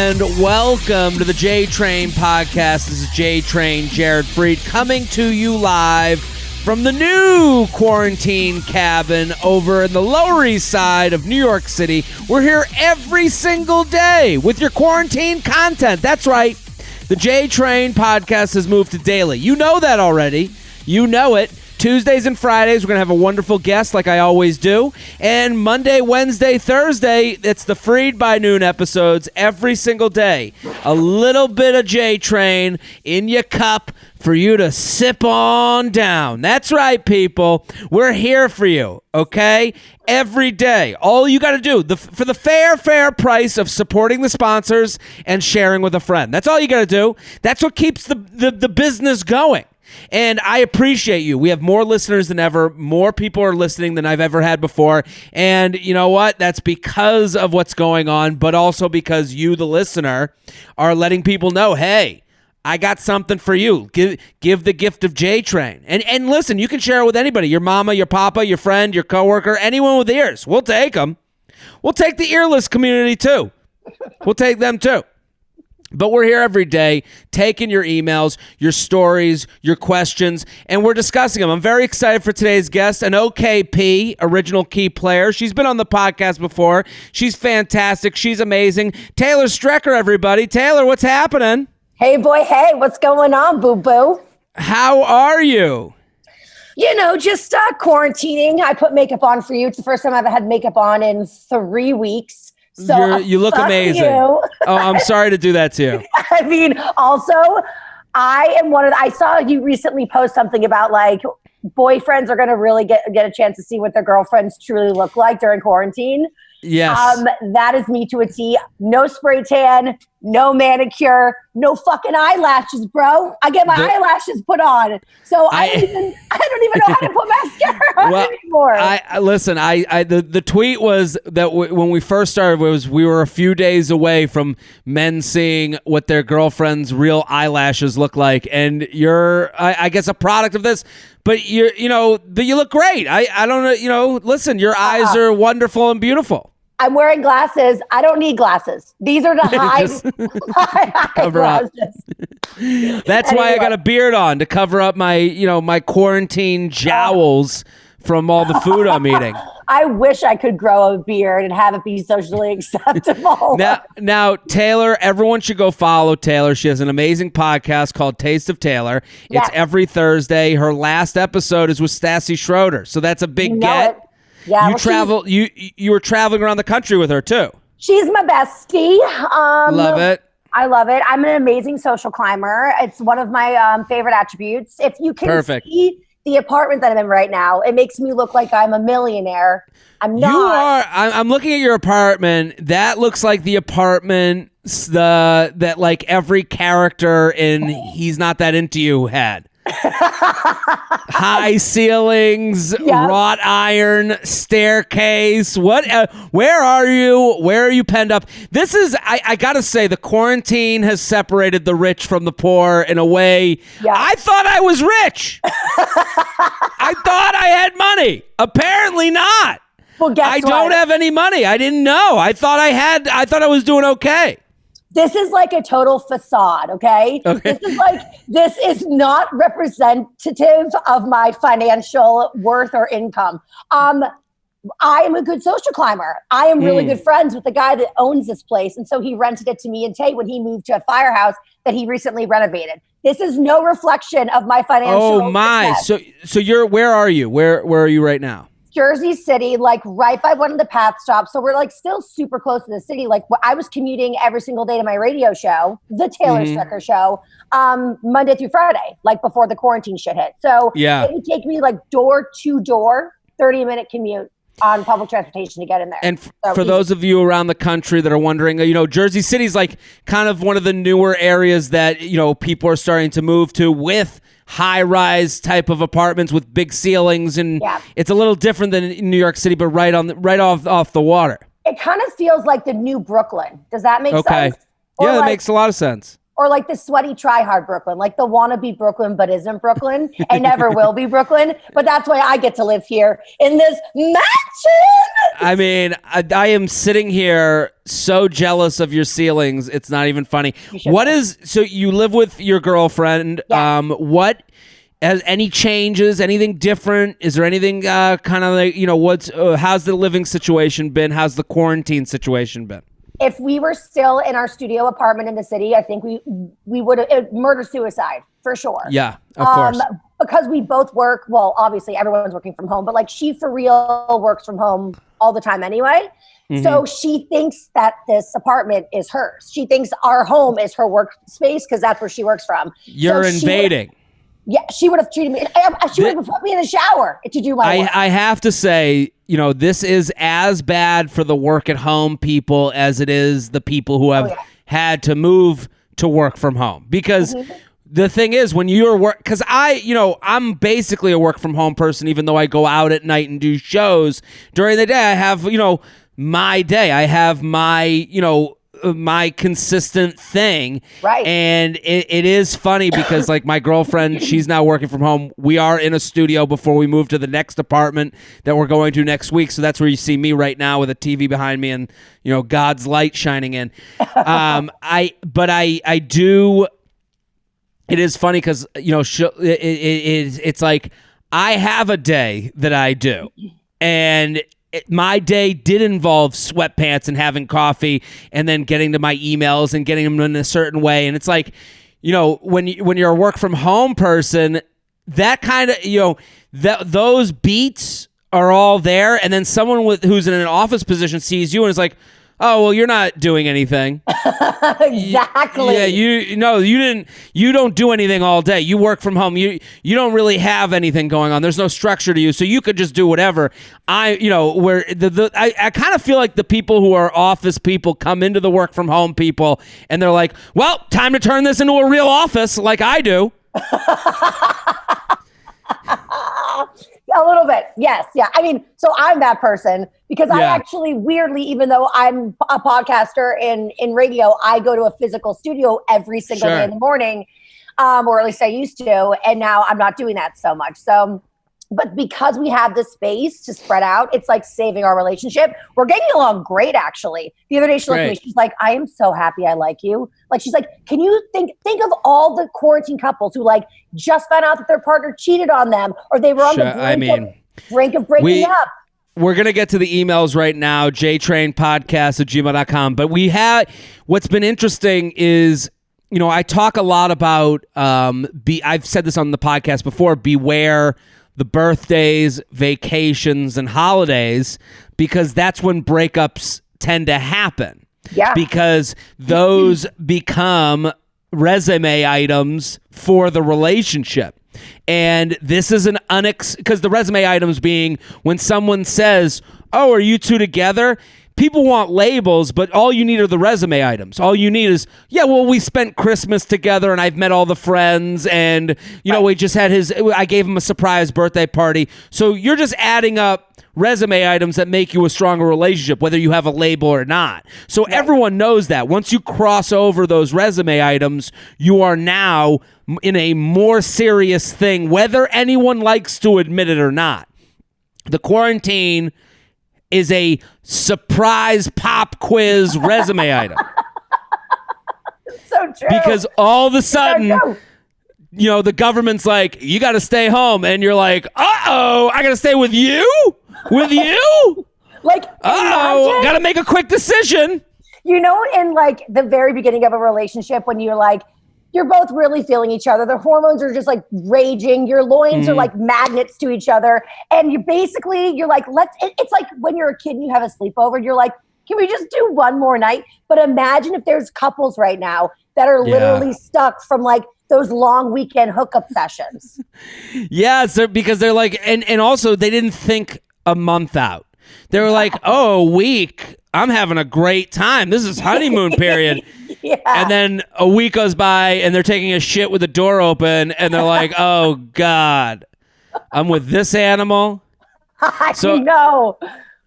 and welcome to the J Train podcast. This is J Train, Jared Freed, coming to you live from the new quarantine cabin over in the Lower East Side of New York City. We're here every single day with your quarantine content. That's right. The J Train podcast has moved to daily. You know that already. You know it. Tuesdays and Fridays, we're going to have a wonderful guest like I always do. And Monday, Wednesday, Thursday, it's the Freed by Noon episodes every single day. A little bit of J-Train in your cup for you to sip on down. That's right, people. We're here for you, okay? Every day. All you got to do, for the fair price of supporting the sponsors and sharing with a friend. That's all you got to do. That's what keeps the business going. And I appreciate you. We have more listeners than ever. More people are listening than I've ever had before. And you know what? That's because of what's going on, but also because you, the listener, are letting people know, hey, I got something for you. Give the gift of J-Train. And listen, you can share it with anybody. Your mama, your papa, your friend, your coworker, anyone with ears. We'll take them. We'll take the earless community too. We'll take them too. But we're here every day taking your emails, your stories, your questions, and we're discussing them. I'm very excited for today's guest, an OKP, original key player. She's been on the podcast before. She's fantastic. She's amazing. Taylor Strecker, everybody. Taylor, what's happening? Hey, boy. Hey, what's going on, boo-boo? How are you? You know, just quarantining. I put makeup on for you. It's the first time I've had makeup on in 3 weeks. So you look amazing. You. Oh, I'm sorry to do that to you. I mean, also, I am I saw you recently post something about like boyfriends are going to really get a chance to see what their girlfriends truly look like during quarantine. Yes. That is me to a T. No spray tan, no manicure, no fucking eyelashes, bro. I get my eyelashes put on. So I don't even know how to put mascara on anymore. The tweet was that when we first started we were a few days away from men seeing what their girlfriend's real eyelashes look like, and you're I guess a product of this. But you look great. I don't know. Listen, your eyes are wonderful and beautiful. I'm wearing glasses. I don't need glasses. These are the high cover glasses. Up. That's why I got a beard on, to cover up my quarantine jowls from all the food I'm eating. I wish I could grow a beard and have it be socially acceptable. Now, Taylor, everyone should go follow Taylor. She has an amazing podcast called Taste of Taylor. It's every Thursday. Her last episode is with Stassi Schroeder, so that's a big get. Yeah, You were traveling around the country with her too. She's my bestie. Love it. I love it. I'm an amazing social climber. It's one of my favorite attributes. If you can see the apartment that I'm in right now, it makes me look like I'm a millionaire. I'm not. You are. I'm looking at your apartment. That looks like the apartment that like every character in He's Not That Into You had. High ceilings, wrought iron, staircase. Where are you? Where are you penned up? This is, I gotta say, the quarantine has separated the rich from the poor in a way. Yeah. I thought I was rich. I thought I had money. Apparently not. Well, I don't have any money. I didn't know. I thought I was doing okay. This is like a total facade, okay? This is not representative of my financial worth or income. I am a good social climber. I am really good friends with the guy that owns this place. And so he rented it to me and Tay when he moved to a firehouse that he recently renovated. This is no reflection of my financial Oh my. success. So where are you? Where are you right now? Jersey City, like right by one of the path stops. So we're like still super close to the city. Like I was commuting every single day to my radio show, the Taylor Strecker show, Monday through Friday, like before the quarantine shit hit. So it would take me like door to door, 30-minute commute on public transportation to get in there. And for those of you around the country that are wondering, Jersey City's like kind of one of the newer areas that, people are starting to move to with high-rise type of apartments with big ceilings, and it's a little different than in New York City, but right off the water. It kind of feels like the new Brooklyn. Does that make sense? Yeah, that makes a lot of sense. or like the sweaty try-hard Brooklyn, like the wannabe Brooklyn but isn't Brooklyn and never will be Brooklyn. But that's why I get to live here in this mansion. I mean, I am sitting here so jealous of your ceilings. It's not even funny. So you live with your girlfriend. Yeah. What has any changes, anything different? Is there anything kind of like, how's the living situation been? How's the quarantine situation been? If we were still in our studio apartment in the city, I think we would have murder-suicide for sure. Yeah, of course. Because we both work, well, obviously everyone's working from home, but like she for real works from home all the time anyway. Mm-hmm. So she thinks that this apartment is hers. She thinks our home is her workspace because that's where she works from. You're invading. She would have treated me. She would have put me in the shower to do my work. I have to say, this is as bad for the work at home people as it is the people who have had to move to work from home. Because the thing is, when you're because I'm basically a work from home person, even though I go out at night and do shows. During the day, I have, my day. I have my consistent thing. Right. And it is funny because like my girlfriend, she's now working from home. We are in a studio before we move to the next apartment that we're going to next week. So that's where you see me right now with a TV behind me and, God's light shining in. I do. It is funny because, it's like I have a day that I do. And my day did involve sweatpants and having coffee and then getting to my emails and getting them in a certain way. And it's like, when you're a work from home person, that kind of, those beats are all there. And then someone who's in an office position sees you and is like, oh, well, you're not doing anything. Exactly. Yeah, you don't do anything all day. You work from home. You don't really have anything going on. There's no structure to you, so you could just do whatever. I kind of feel like the people who are office people come into the work from home people, and they're like, well, time to turn this into a real office like I do. A little bit. Yes. Yeah. I mean, so I'm that person because I actually weirdly, even though I'm a podcaster in radio, I go to a physical studio every single day in the morning, or at least I used to. And now I'm not doing that so much. So, but because we have the space to spread out, it's like saving our relationship. We're getting along great, actually. The other day she looked at me, she's like, I am so happy I like you. Like, she's like, can you think of all the quarantine couples who like just found out that their partner cheated on them or they were on the brink of breaking up. We're going to get to the emails right now, jtrainpodcast@gmail.com. But what's been interesting is, I talk a lot about, I've said this on the podcast before, beware the birthdays, vacations, and holidays, because that's when breakups tend to happen. Yeah. Because those become resume items for the relationship. And this is because the resume items being when someone says, oh, are you two together? People want labels, but all you need are the resume items. All you need is, we spent Christmas together and I've met all the friends and, we just had I gave him a surprise birthday party. So you're just adding up resume items that make you a stronger relationship, whether you have a label or not. So everyone knows that. Once you cross over those resume items, you are now in a more serious thing, whether anyone likes to admit it or not. The quarantine is a surprise pop quiz resume item. So true. Because all of a sudden, the government's like, you got to stay home. And you're like, uh-oh, I got to stay with you? With you? Like, uh-oh, got to make a quick decision. In like the very beginning of a relationship when you're like, you're both really feeling each other. The hormones are just like raging. Your loins are like magnets to each other. And you're like, it's like when you're a kid and you have a sleepover and you're like, can we just do one more night? But imagine if there's couples right now that are literally stuck from like those long weekend hookup sessions. Yeah, because they're like, and also they didn't think a month out. They were like, oh, a week. I'm having a great time. This is honeymoon period. And then a week goes by and they're taking a shit with the door open and they're like, oh, God, I'm with this animal. No.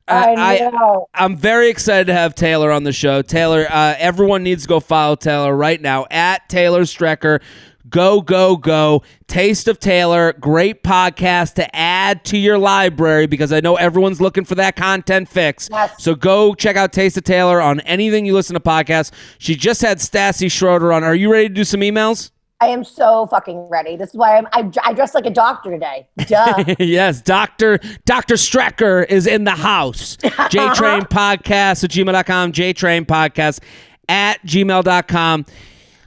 I know. I'm very excited to have Taylor on the show. Taylor, everyone needs to go follow Taylor right now at Taylor Strecker. Go, go, go. Taste of Taylor, great podcast to add to your library because I know everyone's looking for that content fix. Yes. So go check out Taste of Taylor on anything you listen to podcasts. She just had Stassi Schroeder on. Are you ready to do some emails? I am so fucking ready. This is why I dressed like a doctor today. Duh. Yes, Dr. Strecker is in the house. JTrain Podcast at gmail.com, JTrain Podcast at gmail.com.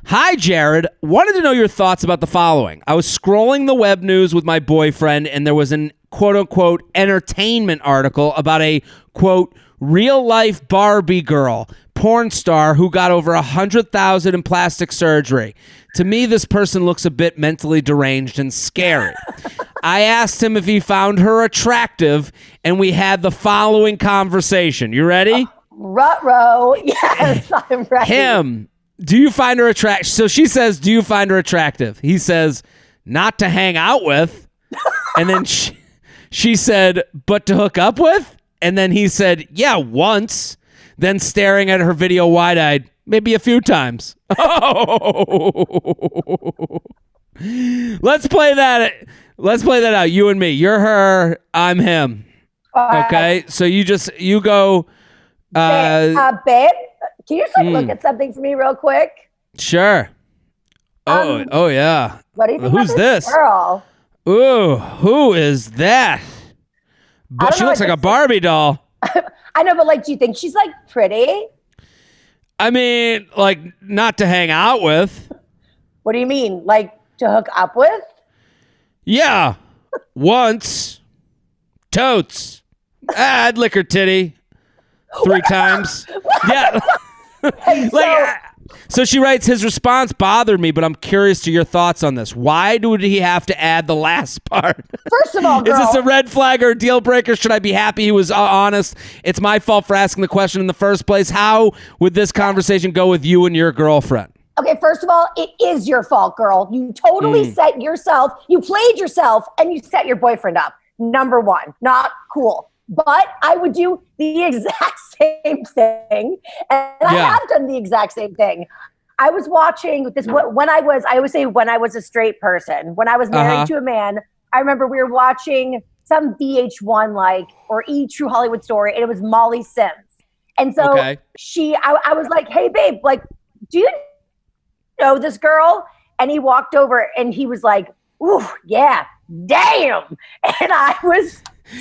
Hi, Jared. Wanted to know your thoughts about the following. I was scrolling the web news with my boyfriend, and there was an quote-unquote entertainment article about a, quote, real-life Barbie girl, porn star who got over $100,000 in plastic surgery. To me, this person looks a bit mentally deranged and scary. I asked him if he found her attractive, and we had the following conversation. You ready? Ruh-roh. Yes, I'm ready. Him. Do you find her attractive? So she says, do you find her attractive? He says, not to hang out with. And then she said, but to hook up with? And then he said, yeah, once. Then staring at her video wide-eyed, maybe a few times. Oh. Let's play that out. You and me. You're her. I'm him. Okay. So you go. Babe, can you just look at something for me real quick? Sure. Oh yeah. What do you think Who's about this girl? Ooh, who is that? But she looks like a Barbie doll. I know, but do you think she's pretty? I mean, not to hang out with. What do you mean? To hook up with? Yeah. Once. Totes. I'd lick her titty 3 times. Yeah. So she writes, his response bothered me, but I'm curious to your thoughts on this. Why would he have to add the last part? First of all, girl, is this a red flag or a deal breaker? Should I be happy he was honest? It's my fault for asking the question in the first place. How would this conversation go with you and your girlfriend? Okay, first of all, it is your fault, girl. You totally set yourself, you played yourself, and you set your boyfriend up. Number one, not cool. But I would do the exact same thing. And I have done the exact same thing. I was watching this I always say when I was a straight person, when I was married to a man, I remember we were watching some VH1 or True Hollywood Story, and it was Molly Sims. And so I was like, hey babe, do you know this girl? And he walked over and he was like, ooh, yeah, damn. And I was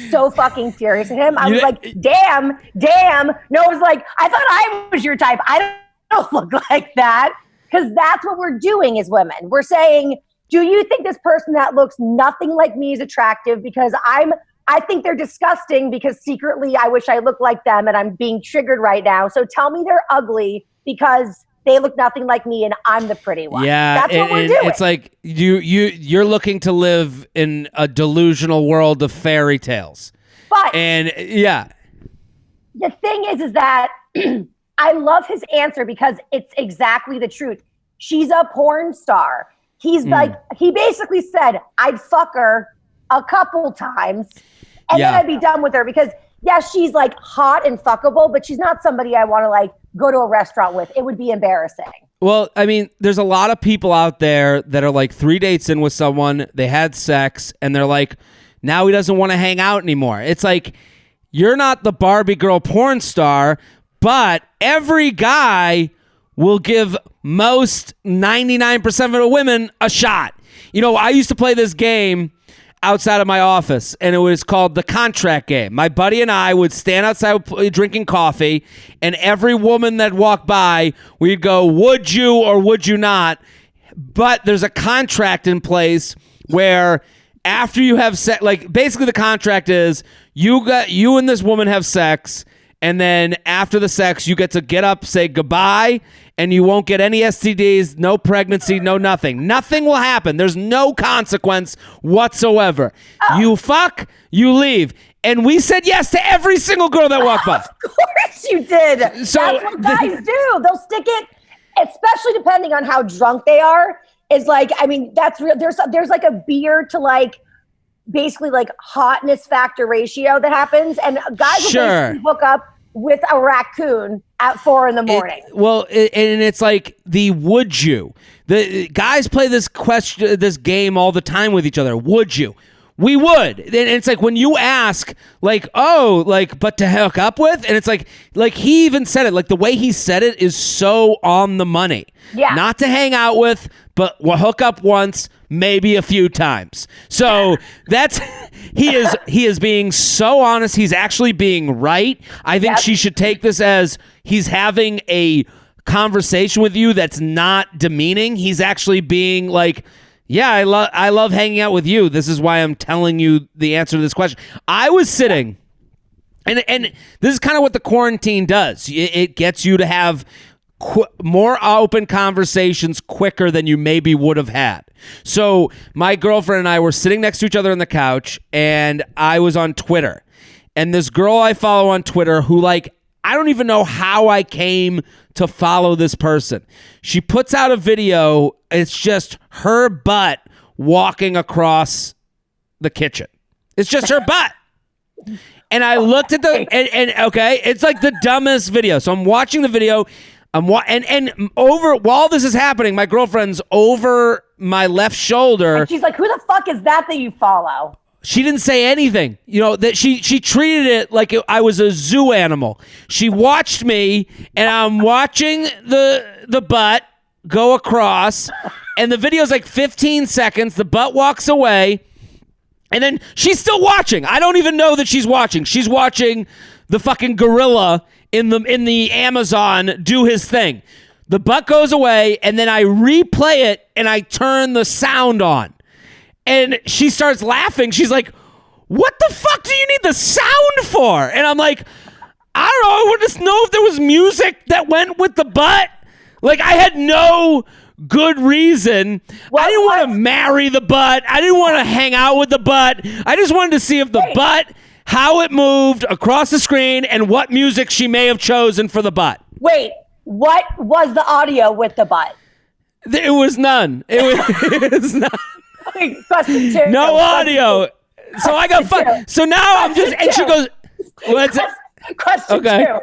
so fucking furious at him. I was like, damn. No, it was like, I thought I was your type. I don't look like that. Because that's what we're doing as women. We're saying, do you think this person that looks nothing like me is attractive? Because I think they're disgusting because secretly I wish I looked like them and I'm being triggered right now. So tell me they're ugly because they look nothing like me and I'm the pretty one. Yeah, that's what we're doing. It's like you're looking to live in a delusional world of fairy tales. But the thing is that I love his answer because it's exactly the truth. She's a porn star. He's he basically said, I'd fuck her a couple times and then I'd be done with her because she's hot and fuckable, but she's not somebody I want to go to a restaurant with. It would be embarrassing. Well, I mean, there's a lot of people out there that are 3 dates in with someone, they had sex, and they're like, now he doesn't want to hang out anymore. It's you're not the Barbie girl porn star, but every guy will give most 99% of the women a shot. I used to play this game outside of my office, and it was called the contract game. My buddy and I would stand outside drinking coffee, and every woman that walked by, we'd go, would you or would you not? But there's a contract in place where after you have sex, basically the contract is you and this woman have sex, and then after the sex, you get to get up, say goodbye, and you won't get any STDs, no pregnancy, no nothing. Nothing will happen. There's no consequence whatsoever. You fuck, you leave. And we said yes to every single girl that walked by. Of course you did. So that's what guys do. They'll stick it, especially depending on how drunk they are, is that's real. There's a beer to basically like hotness factor ratio that happens, and guys will basically hook up with a raccoon at 4 a.m. And it's like the would you. The guys play this game all the time with each other. Would you? We would. And it's like when you ask, like, oh, like, but to hook up with? And it's like he even said it, like the way he said it is so on the money. Yeah. Not to hang out with, but we'll hook up once, maybe a few times. So that's, he is being so honest. He's actually being right. I think she should take this as he's having a conversation with you that's not demeaning. He's actually being like, yeah, I love hanging out with you. This is why I'm telling you the answer to this question. I was sitting, and this is kind of what the quarantine does. It gets you to have more open conversations quicker than you maybe would have had. So my girlfriend and I were sitting next to each other on the couch, and I was on Twitter. And this girl I follow on Twitter who, like, I don't even know how I came to follow this person. She puts out a video. It's just her butt walking across the kitchen. It's just her butt. And I looked at the and okay, it's like the dumbest video. So I'm watching the video. And over while this is happening, my girlfriend's over my left shoulder. And she's like, "Who the fuck is that you follow?" She didn't say anything. You know, that she treated it like I was a zoo animal. She watched me, and I'm watching the butt go across, and the video's like 15 seconds. The butt walks away, and then she's still watching. I don't even know that she's watching. She's watching the fucking gorilla in the Amazon do his thing. The butt goes away, and then I replay it, and I turn the sound on. And she starts laughing. She's like, what the fuck do you need the sound for? And I'm like, I don't know. I want to know if there was music that went with the butt. Like, I had no good reason. I didn't want to marry the butt. I didn't want to hang out with the butt. I just wanted to see if the butt, how it moved across the screen, and what music she may have chosen for the butt. Wait, what was the audio with the butt? It was none. It was none. Question 2. No audio. So I got fucked. So now I'm just, and she goes, what's it? Question 2.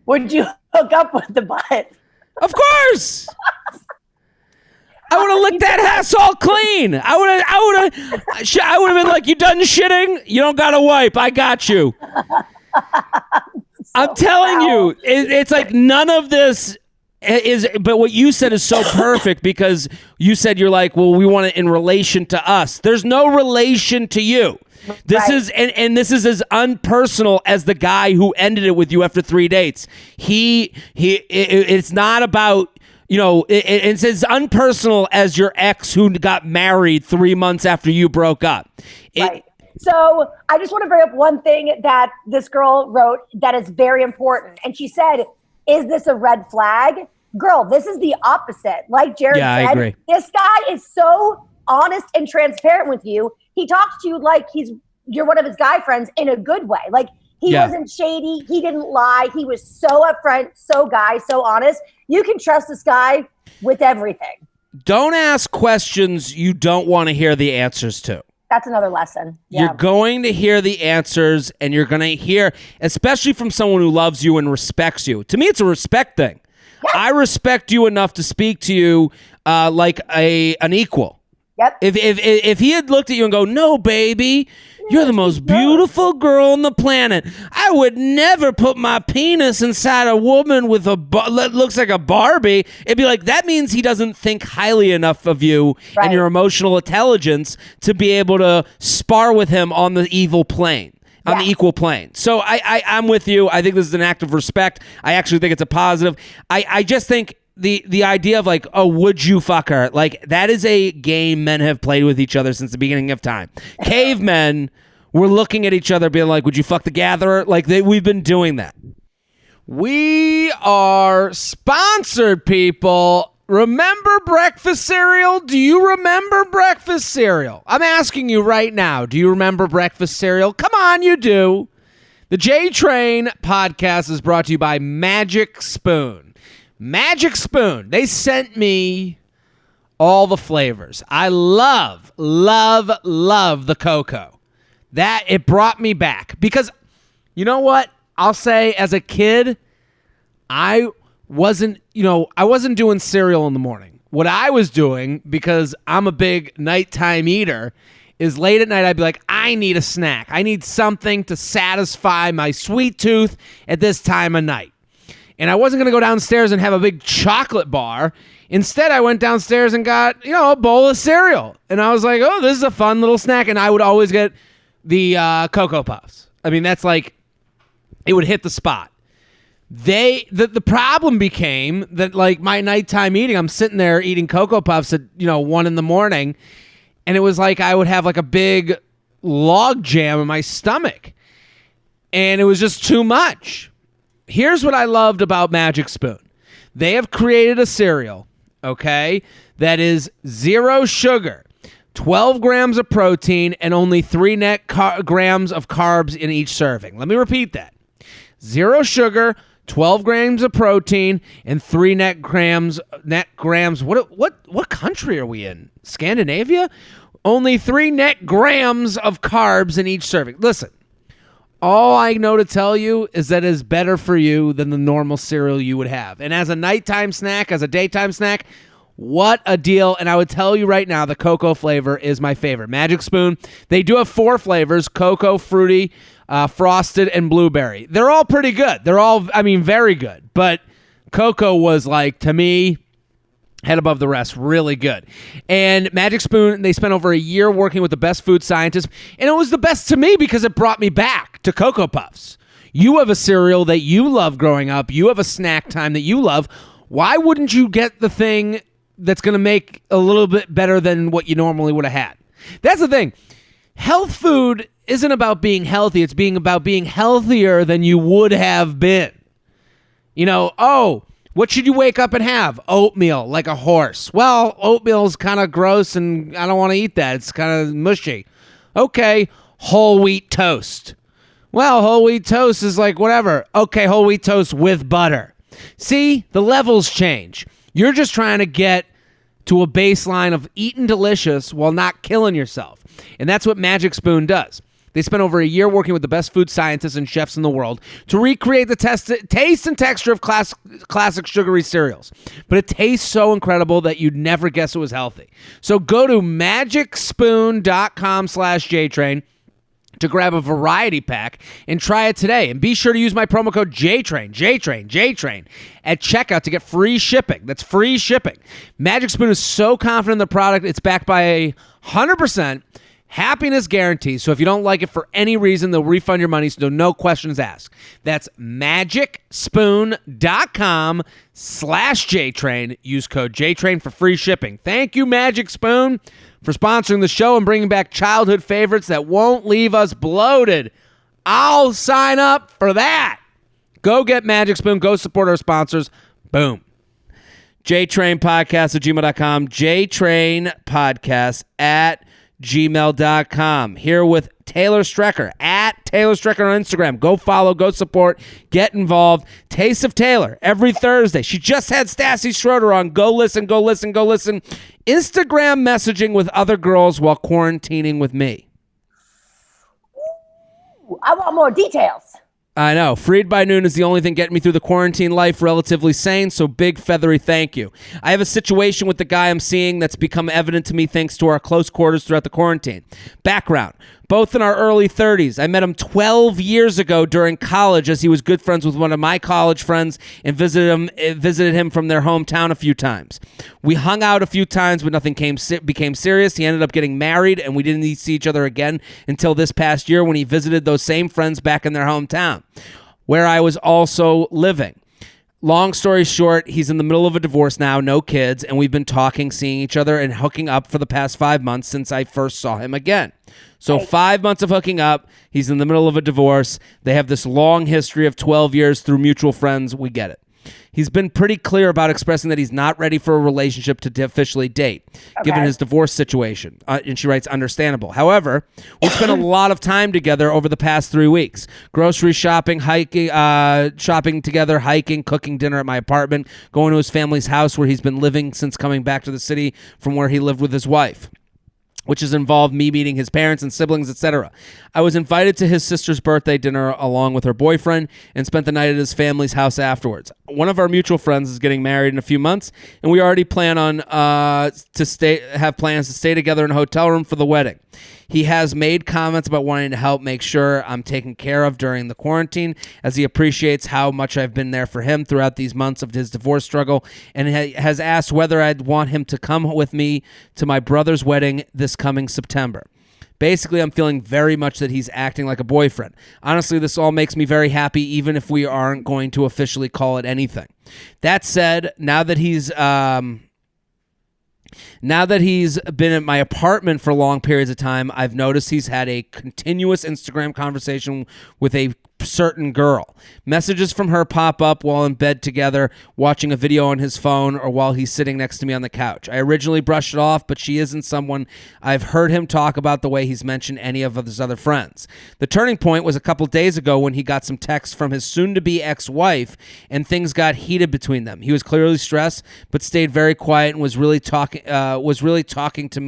Would you hook up with the butt? Of course. I would have licked that ass all clean. I would have been like, you done shitting? You don't got to wipe. I got you. I'm telling you, it's like none of this but what you said is so perfect because you said you're like, well, we want it in relation to us. There's no relation to you. This is and this is as unpersonal as the guy who ended it with you after 3 dates. It's not about, you know, it's as unpersonal as your ex who got married 3 months after you broke up. Right. So I just want to bring up one thing that this girl wrote that is very important. And she said, is this a red flag? Girl, this is the opposite. Like Jared said, I agree. This guy is so honest and transparent with you. He talks to you like you're one of his guy friends in a good way. Like he wasn't shady. He didn't lie. He was so upfront, so honest. You can trust this guy with everything. Don't ask questions you don't want to hear the answers to. That's another lesson. Yeah. You're going to hear the answers, and you're going to hear, especially from someone who loves you and respects you. To me, it's a respect thing. Yes. I respect you enough to speak to you like an equal. Yep. If he had looked at you and go, no, baby, you're the most beautiful girl on the planet. I would never put my penis inside a woman with that looks like a Barbie. It'd be like, that means he doesn't think highly enough of you and your emotional intelligence to be able to spar with him on the evil plane. On the equal plane. So I'm with you. I think this is an act of respect. I actually think it's a positive. I just think the idea of like, oh, would you fuck her? Like, that is a game men have played with each other since the beginning of time. Cavemen were looking at each other being like, would you fuck the gatherer? Like, we've been doing that. We are sponsored, people. Remember breakfast cereal? Do you remember breakfast cereal? I'm asking you right now. Do you remember breakfast cereal? Come on, you do. The J Train podcast is brought to you by Magic Spoon. Magic Spoon. They sent me all the flavors. I love, love, love the cocoa. That it brought me back because you know what? I'll say as a kid, I wasn't doing cereal in the morning. What I was doing, because I'm a big nighttime eater, is late at night I'd be like, I need a snack. I need something to satisfy my sweet tooth at this time of night. And I wasn't going to go downstairs and have a big chocolate bar. Instead, I went downstairs and got, a bowl of cereal. And I was like, oh, this is a fun little snack. And I would always get the Cocoa Puffs. I mean, that's like, it would hit the spot. The problem became that, like, my nighttime eating, I'm sitting there eating Cocoa Puffs at 1 a.m, and it was like I would have like a big log jam in my stomach, and it was just too much. Here's what I loved about Magic Spoon. They have created a cereal, okay, that is 0 sugar, 12 grams of protein, and only 3 net grams of carbs in each serving. Let me repeat that. 0 sugar, 12 grams of protein, and 3 net grams. What country are we in? Scandinavia? Only 3 net grams of carbs in each serving. Listen, all I know to tell you is that it is better for you than the normal cereal you would have. And as a nighttime snack, as a daytime snack, what a deal. And I would tell you right now, the cocoa flavor is my favorite. Magic Spoon, they do have 4 flavors: cocoa, fruity, frosted, and blueberry. They're all pretty good. They're all, very good. But cocoa was, like, to me, head above the rest, really good. And Magic Spoon, they spent over a year working with the best food scientists, and it was the best to me because it brought me back to Cocoa Puffs. You have a cereal that you love growing up. You have a snack time that you love. Why wouldn't you get the thing that's going to make a little bit better than what you normally would have had? That's the thing. Health food isn't about being healthy. It's about being healthier than you would have been. What should you wake up and have? Oatmeal, like a horse. Well, oatmeal's kind of gross and I don't want to eat that. It's kind of mushy. Okay, whole wheat toast. Well, whole wheat toast is like whatever. Okay, whole wheat toast with butter. See, the levels change. You're just trying to get to a baseline of eating delicious while not killing yourself. And that's what Magic Spoon does. They spent over a year working with the best food scientists and chefs in the world to recreate the taste and texture of classic sugary cereals. But it tastes so incredible that you'd never guess it was healthy. So go to magicspoon.com/JTrain to grab a variety pack and try it today. And be sure to use my promo code JTrain at checkout to get free shipping. That's free shipping. Magic Spoon is so confident in the product, it's backed by a 100% happiness guarantee. So if you don't like it for any reason, they'll refund your money, so no questions asked. That's magicspoon.com/JTrain. Use code JTrain for free shipping. Thank you, Magic Spoon, for sponsoring the show and bringing back childhood favorites that won't leave us bloated. I'll sign up for that. Go get Magic Spoon. Go support our sponsors. Boom. JTrainPodcast@gmail.com. JTrainPodcast@gmail.com. Here with Taylor Strecker at Taylor Strecker on Instagram. Go follow, go support, get involved. Taste of Taylor every Thursday. She just had Stassi Schroeder on. Go listen. Instagram messaging with other girls while quarantining with me. Ooh, I want more details. I know. Freed by noon is the only thing getting me through the quarantine life relatively sane, so big feathery thank you. I have a situation with the guy I'm seeing that's become evident to me thanks to our close quarters throughout the quarantine. Background. Both in our early 30s. I met him 12 years ago during college as he was good friends with one of my college friends and visited him from their hometown a few times. We hung out a few times, but nothing became serious. He ended up getting married, and we didn't see each other again until this past year when he visited those same friends back in their hometown, where I was also living. Long story short, he's in the middle of a divorce now, no kids, and we've been talking, seeing each other, and hooking up for the past 5 months since I first saw him again. So 5 months of hooking up, he's in the middle of a divorce. They have this long history of 12 years through mutual friends. We get it. He's been pretty clear about expressing that he's not ready for a relationship to officially date, given his divorce situation. And she writes, understandable. However, we spent a lot of time together over the past 3 weeks. Grocery shopping, hiking, shopping together, hiking, cooking dinner at my apartment, going to his family's house where he's been living since coming back to the city from where he lived with his wife, which has involved me meeting his parents and siblings, etc. I was invited to his sister's birthday dinner along with her boyfriend and spent the night at his family's house afterwards. One of our mutual friends is getting married in a few months, and we already plan on have plans to stay together in a hotel room for the wedding. He has made comments about wanting to help make sure I'm taken care of during the quarantine, as he appreciates how much I've been there for him throughout these months of his divorce struggle, and has asked whether I'd want him to come with me to my brother's wedding this coming September. Basically, I'm feeling very much that he's acting like a boyfriend. Honestly, this all makes me very happy, even if we aren't going to officially call it anything. That said, now that he's been at my apartment for long periods of time, I've noticed he's had a continuous Instagram conversation with a certain girl. Messages from her pop up while in bed together, watching a video on his phone, or while he's sitting next to me on the couch. I originally brushed it off, but she isn't someone I've heard him talk about the way he's mentioned any of his other friends. The turning point was a couple days ago when he got some texts from his soon-to-be ex-wife, and things got heated between them. He was clearly stressed, but stayed very quiet and wasn't really talking to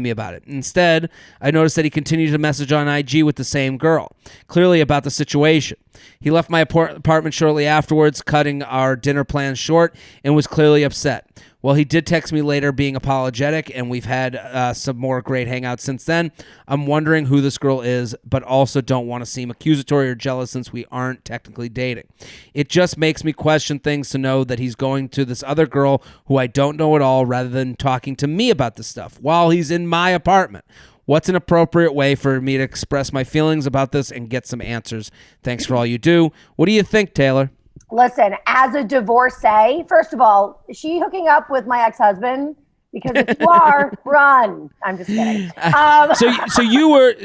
me about it. Instead, I noticed that he continued to message on IG with the same girl, clearly about the situation. He left my apartment shortly afterwards, cutting our dinner plans short, and was clearly upset. Well, he did text me later being apologetic, and we've had some more great hangouts since then. I'm wondering who this girl is, but also don't want to seem accusatory or jealous since we aren't technically dating. It just makes me question things to know that he's going to this other girl who I don't know at all, rather than talking to me about this stuff while he's in my apartment. What's an appropriate way for me to express my feelings about this and get some answers? Thanks for all you do. What do you think, Taylor? Listen, as a divorcee, first of all, is she hooking up with my ex-husband? Because if you are, run. I'm just kidding.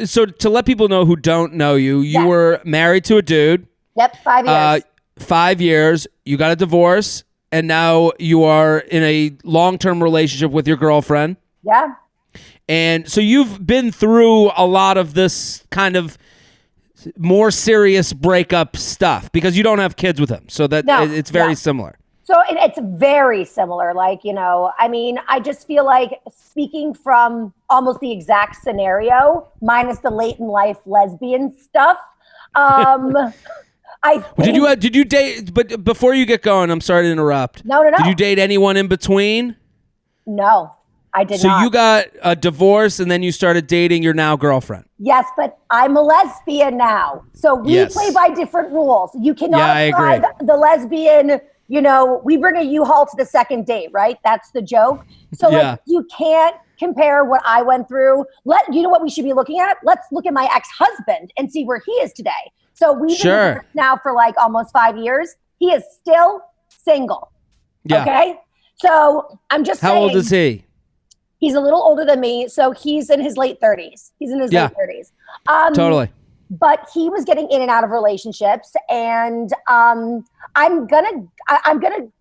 So to let people know who don't know you, you were married to a dude. Yep, 5 years. 5 years. You got a divorce, and now you are in a long-term relationship with your girlfriend. Yeah. And so you've been through a lot of this kind of more serious breakup stuff because you don't have kids with him. So it's very similar. So it's very similar. Like, I mean, I just feel like speaking from almost the exact scenario, minus the late in life lesbian stuff. Did you date, but before you get going, I'm sorry to interrupt. No. Did you date anyone in between? No. I did not. So you got a divorce and then you started dating your now girlfriend. Yes, but I'm a lesbian now. So we play by different rules. You cannot apply the lesbian, we bring a U-Haul to the second date, right? That's the joke. So you can't compare what I went through. You know what we should be looking at? Let's look at my ex-husband and see where he is today. So we've been divorced now for like almost 5 years. He is still single. Yeah. Okay? So I'm just saying. How old is he? He's a little older than me, so he's in his late 30s. Late 30s. Totally. But he was getting in and out of relationships, and I'm gonna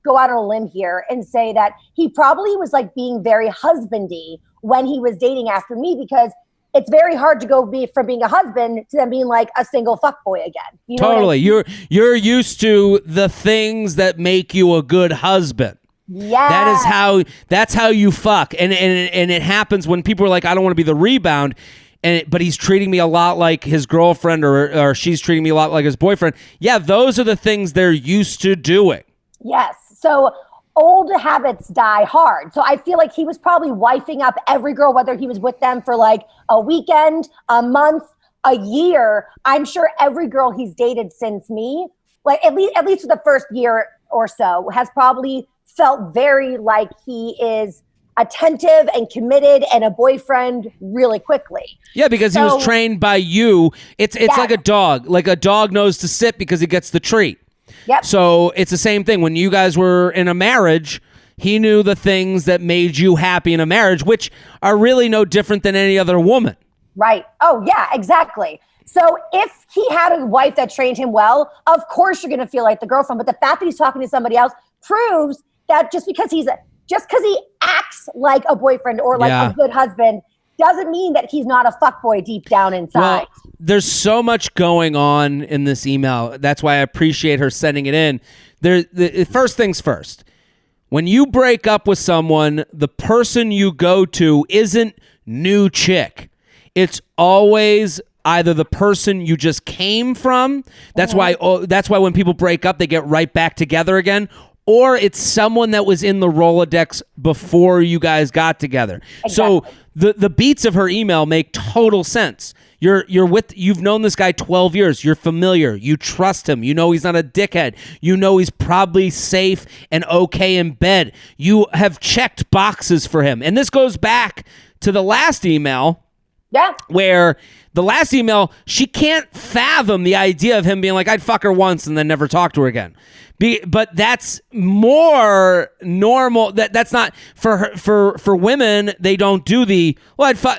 go out on a limb here and say that he probably was like being very husbandy when he was dating after me, because it's very hard to go from being a husband to then being like a single fuckboy again. You know totally. I mean? You're used to the things that make you a good husband. Yeah, that's how you fuck, and it happens when people are like, I don't want to be the rebound, but he's treating me a lot like his girlfriend, or she's treating me a lot like his boyfriend. Yeah, those are the things they're used to doing. Yes, so old habits die hard. So I feel like he was probably wifing up every girl, whether he was with them for like a weekend, a month, a year. I'm sure every girl he's dated since me, like at least for the first year or so, has probably felt very like he is attentive and committed and a boyfriend really quickly. Yeah, because he was trained by you. It's like a dog. Like a dog knows to sit because he gets the treat. Yep. So it's the same thing. When you guys were in a marriage, he knew the things that made you happy in a marriage, which are really no different than any other woman. Right. Oh, yeah, exactly. So if he had a wife that trained him well, of course you're going to feel like the girlfriend. But the fact that he's talking to somebody else proves that just because he acts like a boyfriend or like a good husband doesn't mean that he's not a fuckboy deep down inside. Well, there's so much going on in this email. That's why I appreciate her sending it in. First things first. When you break up with someone, the person you go to isn't new chick. It's always either the person you just came from. That's why when people break up, they get right back together again. Or it's someone that was in the Rolodex before you guys got together. Exactly. So the beats of her email make total sense. You've known this guy 12 years. You're familiar. You trust him. You know he's not a dickhead. You know he's probably safe and okay in bed. You have checked boxes for him. And this goes back to the last email. Yeah. Where the last email, she can't fathom the idea of him being like, I'd fuck her once and then never talk to her again. But that's more normal. That's not for her, for women. They don't do the I'd fuck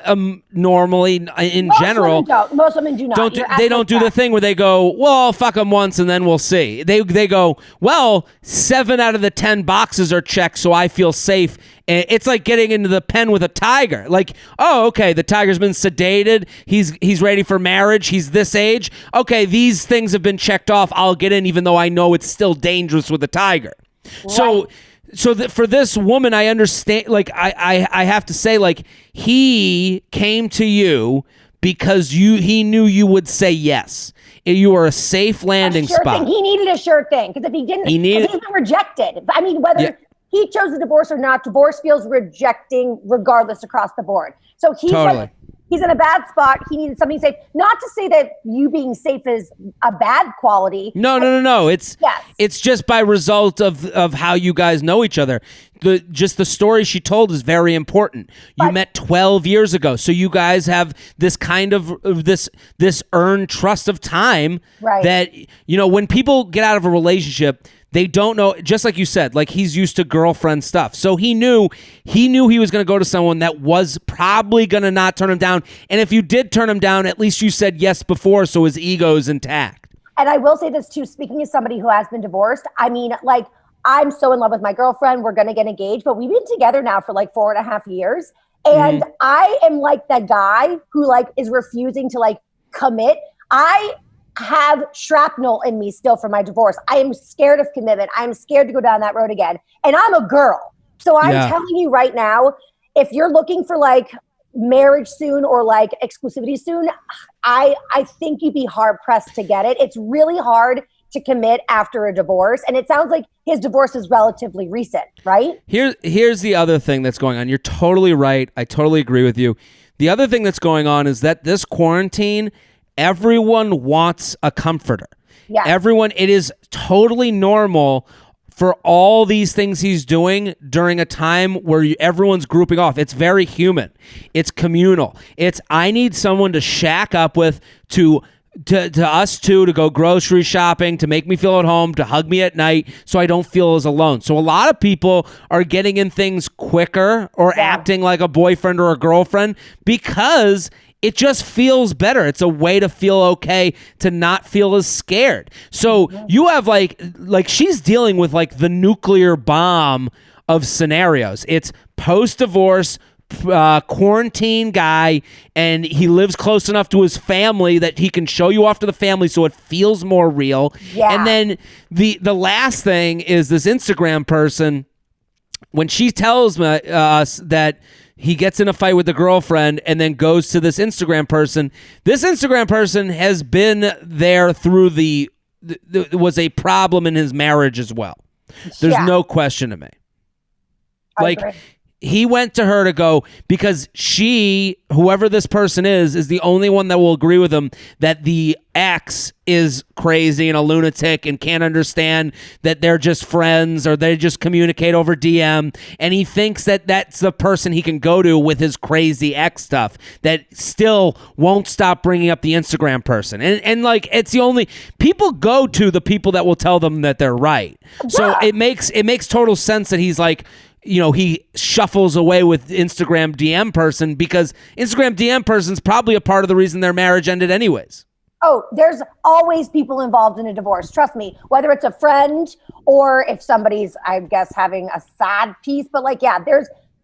normally in general. Most women do not. They don't do the thing where they go, well, I'll fuck them once and then we'll see. They go, well, 7 out of the 10 boxes are checked, so I feel safe. It's like getting into the pen with a tiger. Like, oh, okay, the tiger's been sedated. He's ready for marriage. He's this age. Okay, these things have been checked off. I'll get in, even though I know it's still dangerous with a tiger. Right. So for this woman, I understand. Like, I have to say, like, he came to you because he knew you would say yes. You were a safe landing spot. He needed a sure thing, because if he didn't, he's been rejected. I mean, whether he chose a divorce or not, divorce feels rejecting regardless across the board. So he's totally. He's in a bad spot. He needed something safe. Not to say that you being safe is a bad quality. No. It's just by result of how you guys know each other. The story she told is very important. You met 12 years ago, so you guys have this kind of this earned trust of time. Right. That when people get out of a relationship, they don't know, just like you said, like he's used to girlfriend stuff. So he knew he was going to go to someone that was probably going to not turn him down. And if you did turn him down, at least you said yes before, so his ego is intact. And I will say this too, speaking as somebody who has been divorced, I mean, like, I'm so in love with my girlfriend. We're going to get engaged, but we've been together now for like 4.5 years. And I am like that guy who like is refusing to like commit. I have shrapnel in me still from my divorce. I am scared of commitment. I'm scared to go down that road again. And I'm a girl. So I'm telling you right now, if you're looking for like marriage soon or like exclusivity soon, I think you'd be hard pressed to get it. It's really hard to commit after a divorce. And it sounds like his divorce is relatively recent, right? Here's the other thing that's going on. You're totally right. I totally agree with you. The other thing that's going on is that this quarantine, everyone wants a comforter. Yeah. It is totally normal for all these things he's doing during a time where everyone's grouping off. It's very human. It's communal. It's, I need someone to shack up with, to us two, to go grocery shopping, to make me feel at home, to hug me at night so I don't feel as alone. So a lot of people are getting in things quicker or acting like a boyfriend or a girlfriend because it just feels better. It's a way to feel okay, to not feel as scared. So you have like she's dealing with like the nuclear bomb of scenarios. It's post-divorce, quarantine guy, and he lives close enough to his family that he can show you off to the family so it feels more real. Yeah. And then the last thing is this Instagram person, when she tells us that he gets in a fight with the girlfriend and then goes to this Instagram person. This Instagram person has been there through was a problem in his marriage as well. There's no question to me. Like, he went to her to go, because whoever this person is the only one that will agree with him that the ex is crazy and a lunatic and can't understand that they're just friends or they just communicate over DM. And he thinks that that's the person he can go to with his crazy ex stuff, that still won't stop bringing up the Instagram person. And like, it's the only people go to the people that will tell them that they're right. Yeah. So it makes total sense that he's like, he shuffles away with Instagram DM person, because Instagram DM person's probably a part of the reason their marriage ended anyways. Oh, there's always people involved in a divorce. Trust me, whether it's a friend or if somebody's, I guess, having a sad piece. But like, yeah,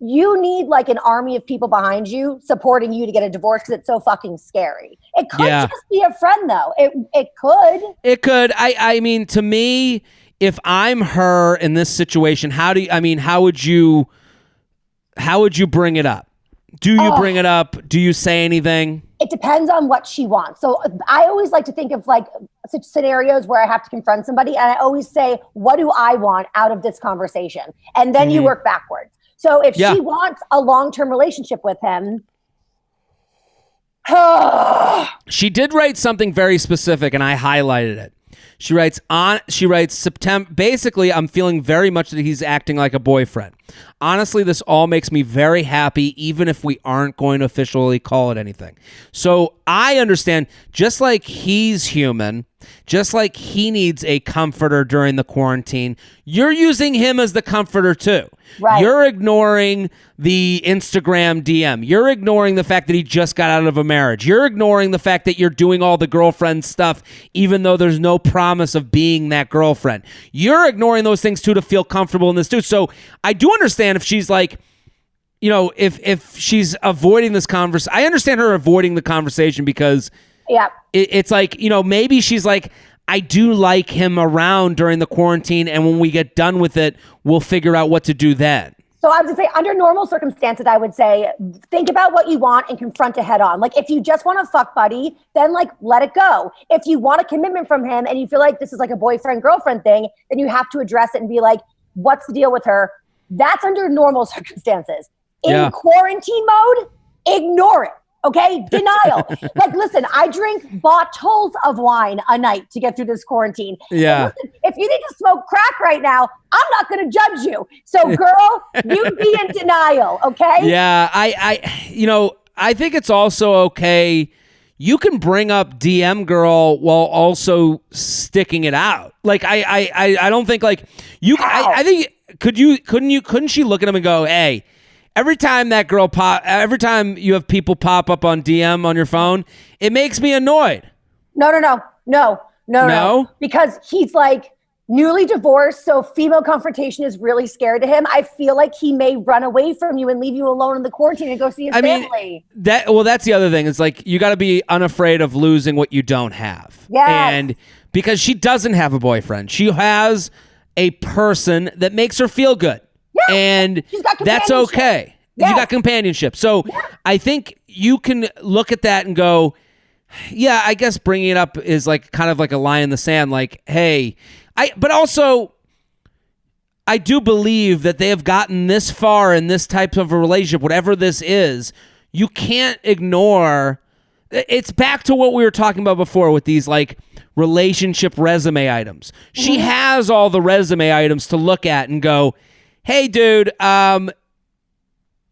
you need like an army of people behind you supporting you to get a divorce because it's so fucking scary. It could just be a friend though. It could. It could. I mean, to me, if I'm her in this situation, how would you bring it up? Do you bring it up? Do you say anything? It depends on what she wants. So I always like to think of like such scenarios where I have to confront somebody. And I always say, what do I want out of this conversation? And then you work backwards. So if she wants a long-term relationship with him. She did write something very specific and I highlighted it. She writes September. Basically, I'm feeling very much that he's acting like a boyfriend. Honestly, this all makes me very happy, even if we aren't going to officially call it anything. So I understand, just like he's human, just like he needs a comforter during the quarantine, you're using him as the comforter too. Right. You're ignoring the Instagram DM. You're ignoring the fact that he just got out of a marriage. You're ignoring the fact that you're doing all the girlfriend stuff, even though there's no promise of being that girlfriend. You're ignoring those things too to feel comfortable in this too. So I do understand if she's like, you know, if she's avoiding this conversation. I understand her avoiding the conversation because it's like, you know, maybe she's like, I do like him around during the quarantine, and when we get done with it, we'll figure out what to do then. So I would say under normal circumstances, I would say, think about what you want and confront it head on. Like if you just want a fuck buddy, then like let it go. If you want a commitment from him and you feel like this is like a boyfriend girlfriend thing, then you have to address it and be like, what's the deal with her? That's under normal circumstances. In quarantine mode, ignore it. Okay, denial. Like, listen, I drink bottles of wine a night to get through this quarantine. Yeah. Listen, if you need to smoke crack right now, I'm not going to judge you. So, girl, you be in denial. Okay. Yeah, I think it's also okay. You can bring up DM girl while also sticking it out. Like, I don't think like you. I think couldn't she look at him and go, hey. Every time every time you have people pop up on DM on your phone, it makes me annoyed. No. Because he's like newly divorced, so female confrontation is really scary to him. I feel like he may run away from you and leave you alone in the quarantine and go see his family. That's the other thing. It's like you got to be unafraid of losing what you don't have. Yeah. And because she doesn't have a boyfriend, she has a person that makes her feel good. Yeah, and that's okay. Yeah. You got companionship. So I think you can look at that and go, yeah, I guess bringing it up is like kind of like a line in the sand. Like, hey, but also I do believe that they have gotten this far in this type of a relationship, whatever this is, you can't ignore. It's back to what we were talking about before with these like relationship resume items. She has all the resume items to look at and go, hey, dude,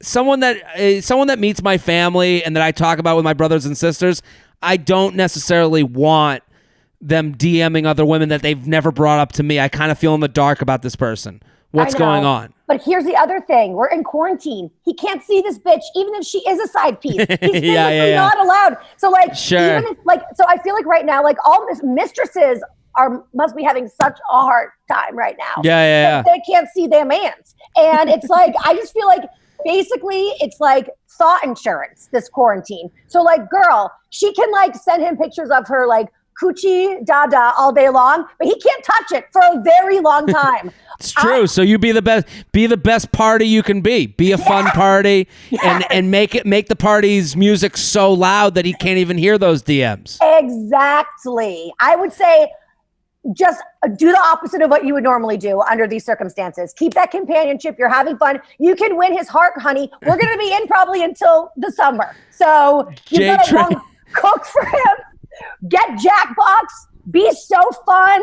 someone that meets my family and that I talk about with my brothers and sisters, I don't necessarily want them DMing other women that they've never brought up to me. I kind of feel in the dark about this person. What's going on? But here's the other thing. We're in quarantine. He can't see this bitch, even if she is a side piece. He's physically not allowed. So like, even if, like, so I feel like right now, like all mistresses must be having such a hard time right now. Yeah. They can't see their mans. And it's like, I just feel like basically it's like thought insurance, this quarantine. So like, girl, she can like send him pictures of her like coochie dada all day long, but he can't touch it for a very long time. It's true. So you be the best party you can be. Be a fun party and make the party's music so loud that he can't even hear those DMs. Exactly. I would say just do the opposite of what you would normally do under these circumstances. Keep that companionship. You're having fun. You can win his heart, honey. We're going to be in probably until the summer. So you better cook for him. Get Jackbox. Be so fun.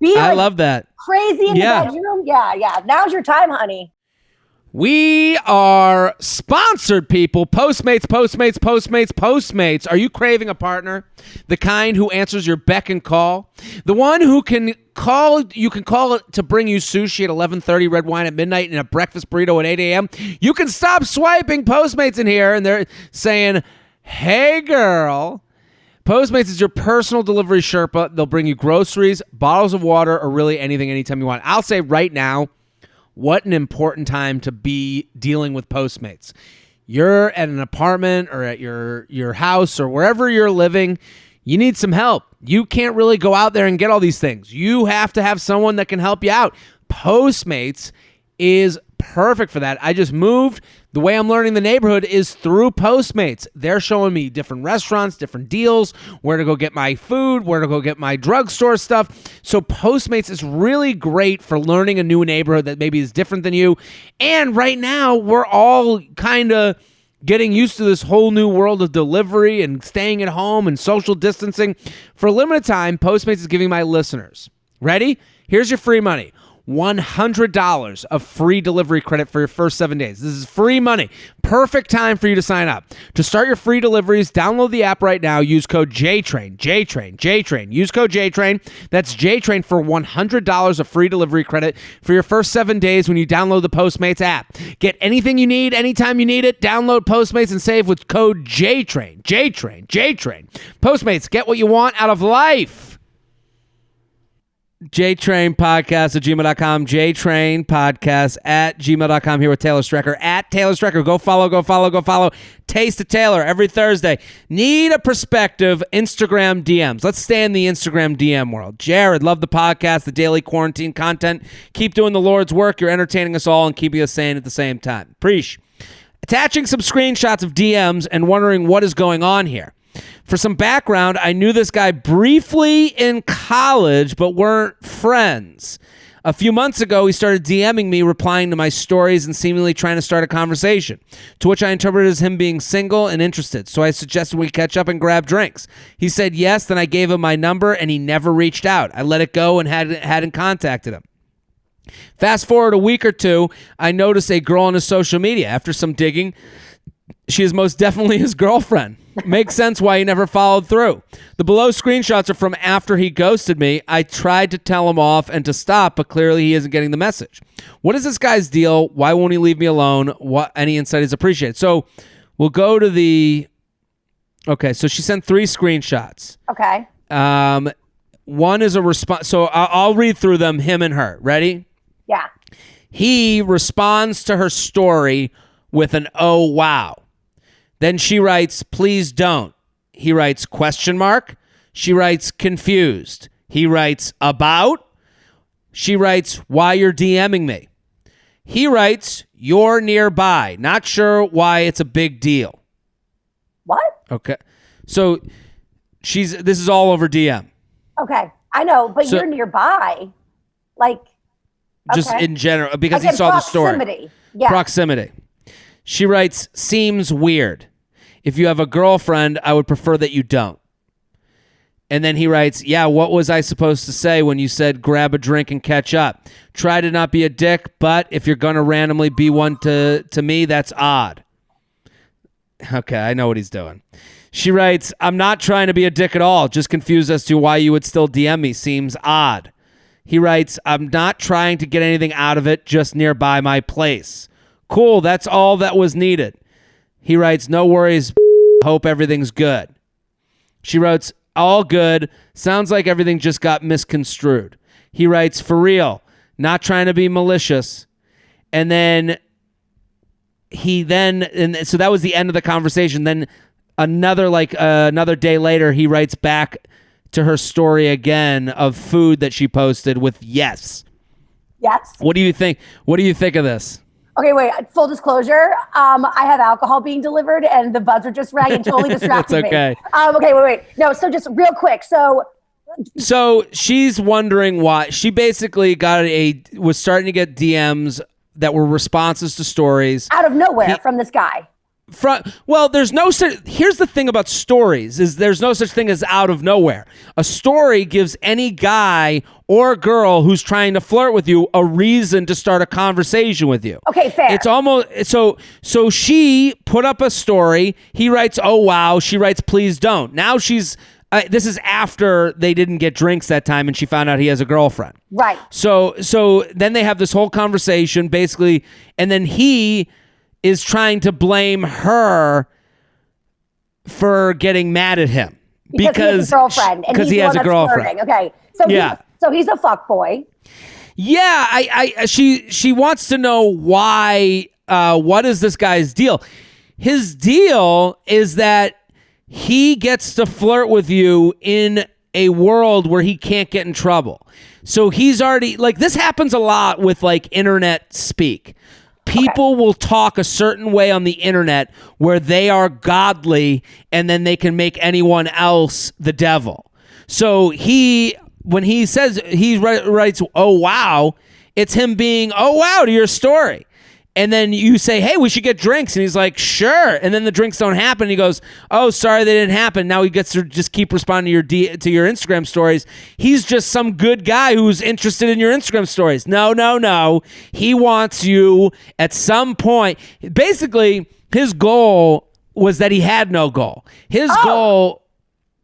I love that. Crazy in the bedroom. Yeah. Now's your time, honey. We are sponsored, people. Postmates. Are you craving a partner? The kind who answers your beck and call? The one who you can call it to bring you sushi at 11:30, red wine at midnight, and a breakfast burrito at 8 a.m.? You can stop swiping Postmates in here, and they're saying, hey, girl, Postmates is your personal delivery Sherpa. They'll bring you groceries, bottles of water, or really anything anytime you want. I'll say right now, what an important time to be dealing with Postmates. You're at an apartment or at your house or wherever you're living. You need some help. You can't really go out there and get all these things. You have to have someone that can help you out. Postmates is perfect for that. I just moved. The way I'm learning the neighborhood is through Postmates. They're showing me different restaurants, different deals, where to go get my food, where to go get my drugstore stuff. So Postmates is really great for learning a new neighborhood that maybe is different than you. And right now, we're all kind of getting used to this whole new world of delivery and staying at home and social distancing. For a limited time, Postmates is giving my listeners, ready? Here's your free money. $100 of free delivery credit for your first 7 days. This is free money. Perfect time for you to sign up. To start your free deliveries, download the app right now. Use code JTRAIN. Use code JTRAIN. That's JTRAIN for $100 of free delivery credit for your first 7 days when you download the Postmates app. Get anything you need anytime you need it. Download Postmates and save with code JTRAIN. Postmates, get what you want out of life. JTrain Podcast at gmail.com. JTrain Podcast at gmail.com. Here with Taylor Strecker at Taylor Strecker. Go follow. Taste of Taylor every Thursday. Need a perspective? Instagram DMs. Let's stay in the Instagram DM world. Jared, love the podcast, the daily quarantine content. Keep doing the Lord's work. You're entertaining us all and keeping us sane at the same time. Preach. Attaching some screenshots of DMs and wondering what is going on here. For some background, I knew this guy briefly in college, but weren't friends. A few months ago, he started DMing me, replying to my stories and seemingly trying to start a conversation, to which I interpreted as him being single and interested. So I suggested we catch up and grab drinks. He said yes, then I gave him my number, and he never reached out. I let it go and hadn't contacted him. Fast forward a week or two, I noticed a girl on his social media. After some digging, she is most definitely his girlfriend. Makes sense why he never followed through. The below screenshots are from after he ghosted me. I tried to tell him off and to stop, but clearly he isn't getting the message. What is this guy's deal? Why won't he leave me alone? Any insight is appreciated. So we'll go to the... Okay, so she sent 3 screenshots. Okay. One is a response. So I'll read through them, him and her. Ready? Yeah. He responds to her story with an "oh wow." Then she writes, "please don't." He writes question mark. She writes confused. He writes about. She writes why you're DMing me. He writes you're nearby. Not sure why it's a big deal. What? Okay. So this is all over DM. Okay. I know, but you're nearby. Like just okay. in general, because like he saw proximity. The story. Yeah. Proximity. She writes, seems weird. If you have a girlfriend, I would prefer that you don't. And then he writes, yeah, what was I supposed to say when you said grab a drink and catch up? Try to not be a dick, but if you're going to randomly be one to me, that's odd. Okay, I know what he's doing. She writes, I'm not trying to be a dick at all. Just confused as to why you would still DM me. Seems odd. He writes, I'm not trying to get anything out of it, just nearby my place. Cool, that's all that was needed. He writes, no worries, hope everything's good. She writes, all good, sounds like everything just got misconstrued. He writes, for real, not trying to be malicious. And then and so that was the end of the conversation. Then another day later, he writes back to her story again of food that she posted with yes. Yes. What do you think? What do you think of this? Okay, wait. Full disclosure, I have alcohol being delivered, and the buzzer just rang and totally distracted That's okay. me. Okay, wait. No, so just real quick. So she's wondering why. She basically was starting to get DMs that were responses to stories out of nowhere from this guy. There's no such. Here's the thing about stories: is there's no such thing as out of nowhere. A story gives any guy or girl who's trying to flirt with you a reason to start a conversation with you. Okay, fair. It's almost so. She put up a story. He writes, "Oh wow." She writes, "Please don't." Now she's. This is after they didn't get drinks that time, and she found out he has a girlfriend. Right. So then they have this whole conversation, basically, and then he is trying to blame her for getting mad at him. Because he has a girlfriend. Because he has a girlfriend. Flirting. Okay. So he's a fuckboy. Yeah, she wants to know why. What is this guy's deal? His deal is that he gets to flirt with you in a world where he can't get in trouble. So he's already like, this happens a lot with like internet speak. People will talk a certain way on the internet where they are godly and then they can make anyone else the devil. So when he says, he writes, oh, wow, it's him being, oh, wow, to your story. And then you say, hey, we should get drinks. And he's like, sure. And then the drinks don't happen. And he goes, oh, sorry, they didn't happen. Now he gets to just keep responding to your Instagram stories. He's just some good guy who's interested in your Instagram stories. No. He wants you at some point. Basically, his goal was that he had no goal. His goal.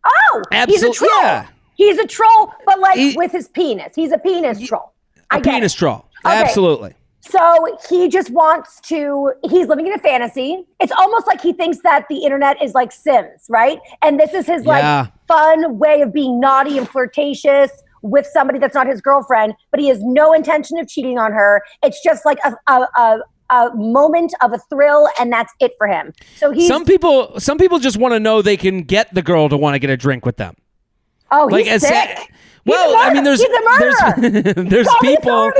Oh, he's a troll. Yeah. He's a troll, but with his penis. He's a penis troll. A penis troll. Okay. Absolutely. So he just wants to, he's living in a fantasy. It's almost like he thinks that the internet is like Sims, right? And this is his fun way of being naughty and flirtatious with somebody that's not his girlfriend, but he has no intention of cheating on her. It's just like a moment of a thrill, and that's it for him. So he's some people just want to know they can get the girl to want to get a drink with them. Oh, he's sick. Well, I mean, he's a murderer.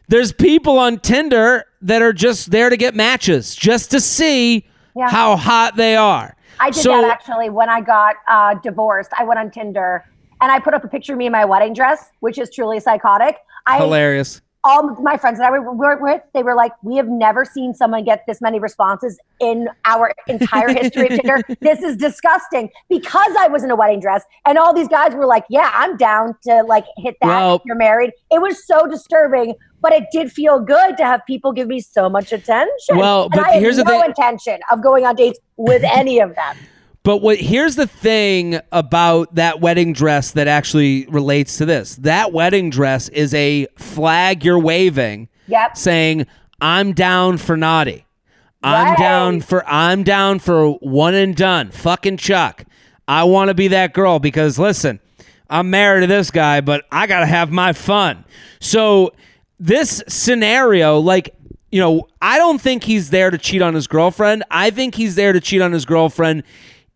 There's people on Tinder that are just there to get matches, just to see how hot they are. I did that actually when I got divorced. I went on Tinder and I put up a picture of me in my wedding dress, which is truly psychotic. Hilarious. All my friends that I were with, they were like, we have never seen someone get this many responses in our entire history of Tinder. This is disgusting, because I was in a wedding dress and all these guys were like, yeah, I'm down to like hit that if you're married. It was so disturbing, but it did feel good to have people give me so much attention. Well, but here's the thing. I had no intention of going on dates with any of them. But here's the thing about that wedding dress that actually relates to this. That wedding dress is a flag you're waving, saying, I'm down for naughty. I'm down for one and done. Fucking Chuck. I want to be that girl because, listen, I'm married to this guy, but I got to have my fun. So this scenario, I don't think he's there to cheat on his girlfriend. I think he's there to cheat on his girlfriend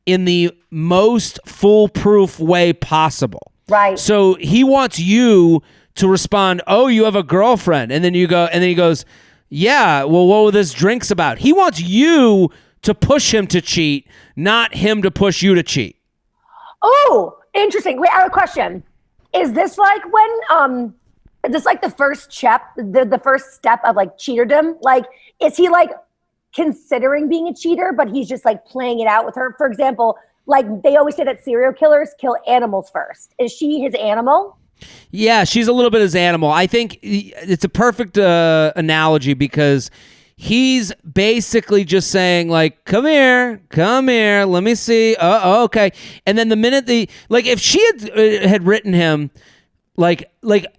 in the most foolproof way possible. Right. So he wants you to respond, oh, you have a girlfriend. And then he goes, yeah, well, what were this drinks about? He wants you to push him to cheat, not him to push you to cheat. Oh, interesting. Wait, I have a question. Is this like when, is this like the first step, the first step of like cheaterdom? Like, is he like considering being a cheater, but he's just like playing it out with her? For example, like they always say that serial killers kill animals first. Is she his animal? Yeah, she's a little bit his animal. I think it's a perfect analogy because he's basically just saying like, come here, let me see. Okay. And then the minute if she had written him like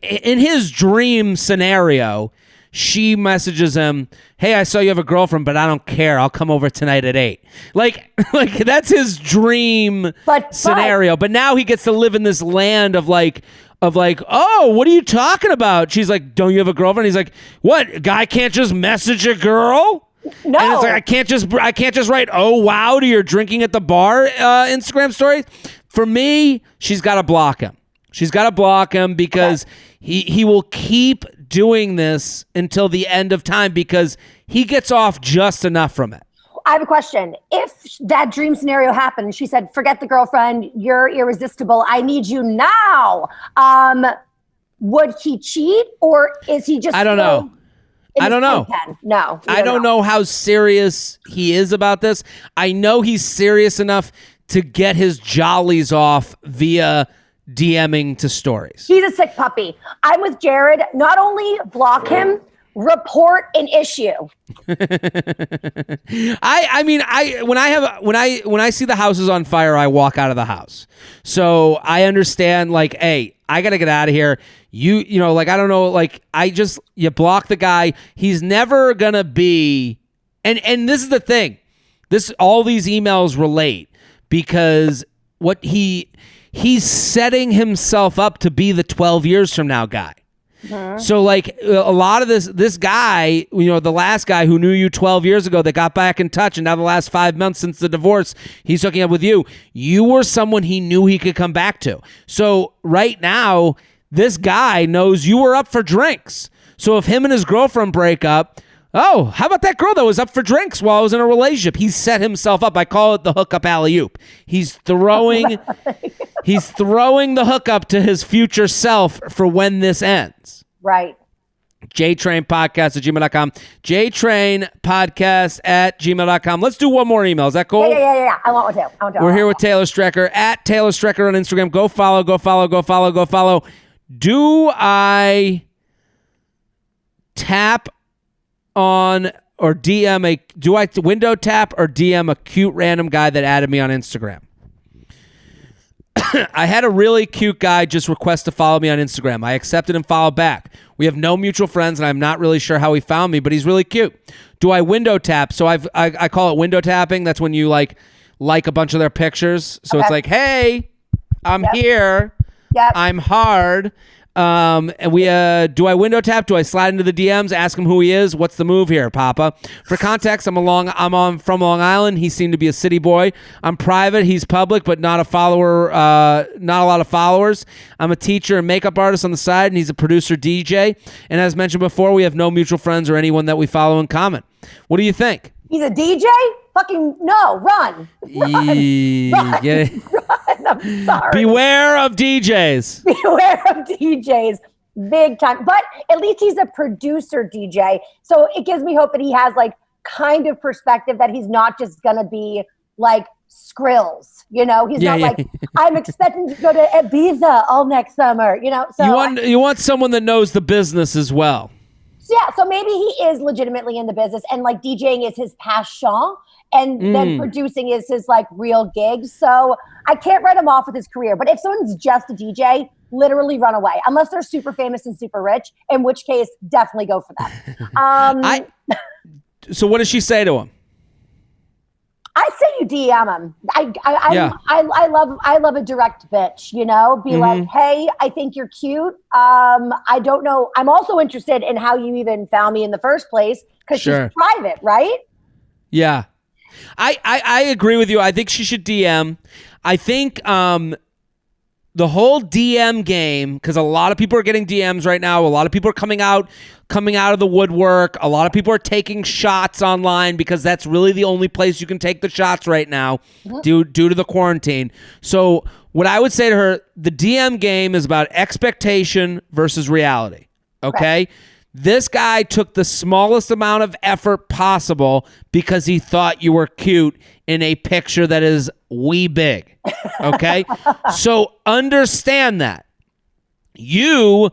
in his dream scenario, she messages him, hey, I saw you have a girlfriend, but I don't care. I'll come over tonight at 8. Like that's his dream scenario. But now he gets to live in this land of like, oh, what are you talking about? She's like, don't you have a girlfriend? He's like, what? A guy can't just message a girl? No. And it's like, I can't just write, oh, wow, to your drinking at the bar Instagram stories. For me, she's got to block him. She's got to block him because he will keep doing this until the end of time because he gets off just enough from it. I have a question. If that dream scenario happened, she said, forget the girlfriend, you're irresistible, I need you now. Would he cheat, or is he just... I don't know. No. I don't know how serious he is about this. I know he's serious enough to get his jollies off via DMing to stories. He's a sick puppy. I'm with Jared. Not only block him, report an issue. I mean, when I see the house is on fire, I walk out of the house. So I understand, like, hey, I gotta get out of here. You know, like, I don't know, like, you block the guy. He's never gonna be, and this is the thing. All these emails relate because he's setting himself up to be the 12 years from now guy. So like a lot of this guy, the last guy who knew you 12 years ago that got back in touch, and now the last 5 months since the divorce, he's hooking up with you. You were someone he knew he could come back to. So right now, this guy knows you were up for drinks. So if him and his girlfriend break up, oh, how about that girl that was up for drinks while I was in a relationship? He set himself up. I call it the hookup alley-oop. He's throwing the hookup to his future self for when this ends. Right. JTrainPodcast@gmail.com. JTrainPodcast@gmail.com. Let's do one more email. Is that cool? Yeah. I want one too. We're here with Taylor Strecker @Taylor Strecker on Instagram. Go follow. Do I tap on or DM do I window tap or DM a cute random guy that added me on Instagram? I had a really cute guy just request to follow me on Instagram. I accepted and followed back. We have no mutual friends, and I'm not really sure how he found me, but he's really cute. Do I window tap? So I call it window tapping. That's when you like a bunch of their pictures. So It's like, hey, I'm here. Yep. I'm hard. And we do I window tap? Do I slide into the DMs, ask him who he is? What's the move here, Papa? For context, I'm from Long Island. He seemed to be a city boy. I'm private. He's public, but not a follower. Not a lot of followers. I'm a teacher and makeup artist on the side, and he's a producer DJ. And as mentioned before, we have no mutual friends or anyone that we follow in common. What do you think? He's a DJ? Fucking no, run. Run. I'm sorry. Beware of DJs. Beware of DJs. Big time. But at least he's a producer DJ. So it gives me hope that he has like kind of perspective that he's not just going to be like Skrills. He's not like, I'm expecting to go to Ibiza all next summer, So you want someone that knows the business as well. Yeah, so maybe he is legitimately in the business and like DJing is his passion and then producing is his like real gig. So I can't write him off with his career. But if someone's just a DJ, literally run away. Unless they're super famous and super rich, in which case definitely go for them. So what does she say to him? I say you DM him. I love a direct bitch, be like, hey, I think you're cute. I don't know. I'm also interested in how you even found me in the first place because she's private, right? Yeah. I agree with you. I think she should DM. I think the whole DM game, because a lot of people are getting DMs right now. A lot of people are coming out of the woodwork. A lot of people are taking shots online because that's really the only place you can take the shots right now due to the quarantine. So what I would say to her, the DM game is about expectation versus reality. Okay? Right. This guy took the smallest amount of effort possible because he thought you were cute in a picture that is wee big. Okay? So understand that. You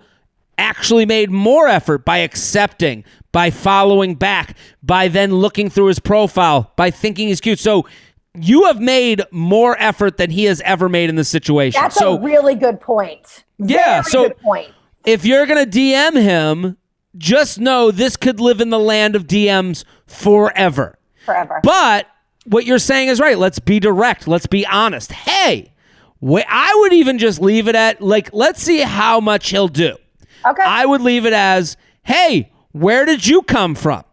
actually made more effort by accepting, by following back, by then looking through his profile, by thinking he's cute. So you have made more effort than he has ever made in this situation. That's a really good point. Yeah. Very good point. If you're going to DM him, just know this could live in the land of DMs forever. Forever. But what you're saying is right. Let's be direct. Let's be honest. Hey, I would even just leave it at, like, let's see how much he'll do. Okay. I would leave it as, hey, where did you come from?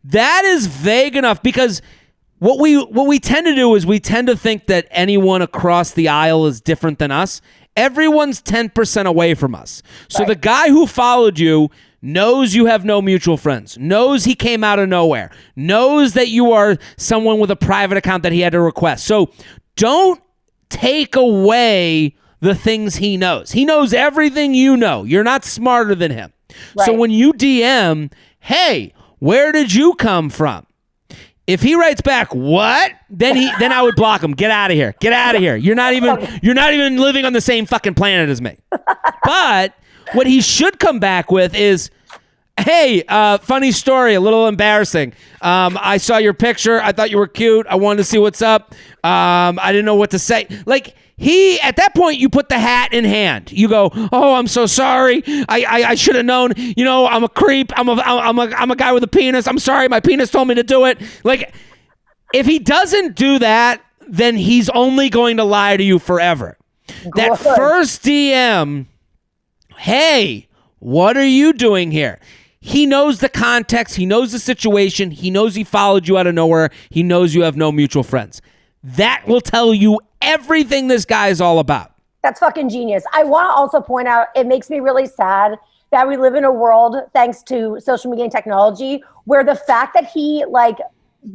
That is vague enough because what we tend to do is we tend to think that anyone across the aisle is different than us. Everyone's 10% away from us. So the guy who followed you knows you have no mutual friends, knows he came out of nowhere, knows that you are someone with a private account that he had to request. So don't take away the things he knows. He knows everything you know. You're not smarter than him. Right. So when you DM, hey, where did you come from? If he writes back, what? Then I would block him. Get out of here. Get out of here. You're not even living on the same fucking planet as me. But what he should come back with is, hey, funny story, a little embarrassing. I saw your picture. I thought you were cute. I wanted to see what's up. I didn't know what to say. Like, at that point, you put the hat in hand. You go, oh, I'm so sorry. I should have known. I'm a creep. I'm a guy with a penis. I'm sorry. My penis told me to do it. Like, if he doesn't do that, then he's only going to lie to you forever. Good. That first DM, hey, what are you doing here? He knows the context. He knows the situation. He knows he followed you out of nowhere. He knows you have no mutual friends. That will tell you everything this guy is all about. That's fucking genius. I want to also point out, it makes me really sad that we live in a world, thanks to social media and technology, where the fact that he, like,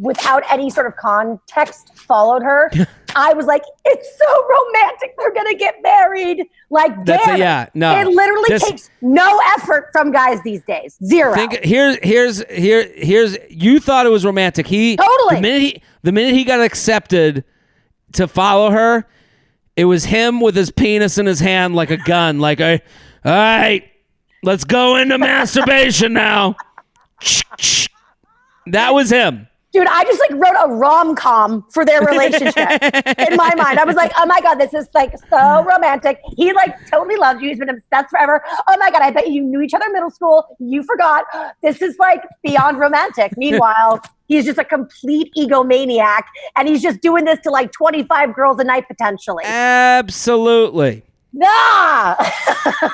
without any sort of context, followed her, I was like, it's so romantic. They're going to get married. Like, damn. It literally takes no effort from guys these days. Zero. Here's you thought it was romantic. Totally. The minute he got accepted to follow her, it was him with his penis in his hand like a gun. Like, all right, let's go into masturbation now. That was him. Dude, I just like wrote a rom-com for their relationship in my mind. I was like, oh my God, this is like so romantic. He like totally loves you. He's been obsessed forever. Oh my God, I bet you knew each other in middle school. You forgot. This is like beyond romantic. Meanwhile, he's just a complete egomaniac and he's just doing this to like 25 girls a night potentially. Absolutely. Nah.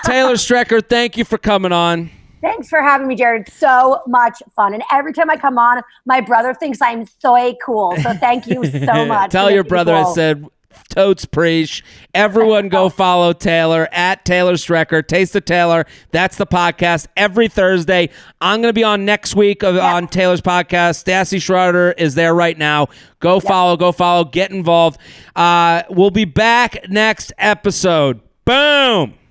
Taylor Strecker, thank you for coming on. Thanks for having me, Jared. So much fun. And every time I come on, my brother thinks I'm so cool. So thank you so much. Tell your brother I said totes preach. Everyone go follow Taylor at Taylor Strecker. Taste of Taylor. That's the podcast every Thursday. I'm going to be on next week on Taylor's podcast. Stassi Schroeder is there right now. Go follow, get involved. We'll be back next episode. Boom.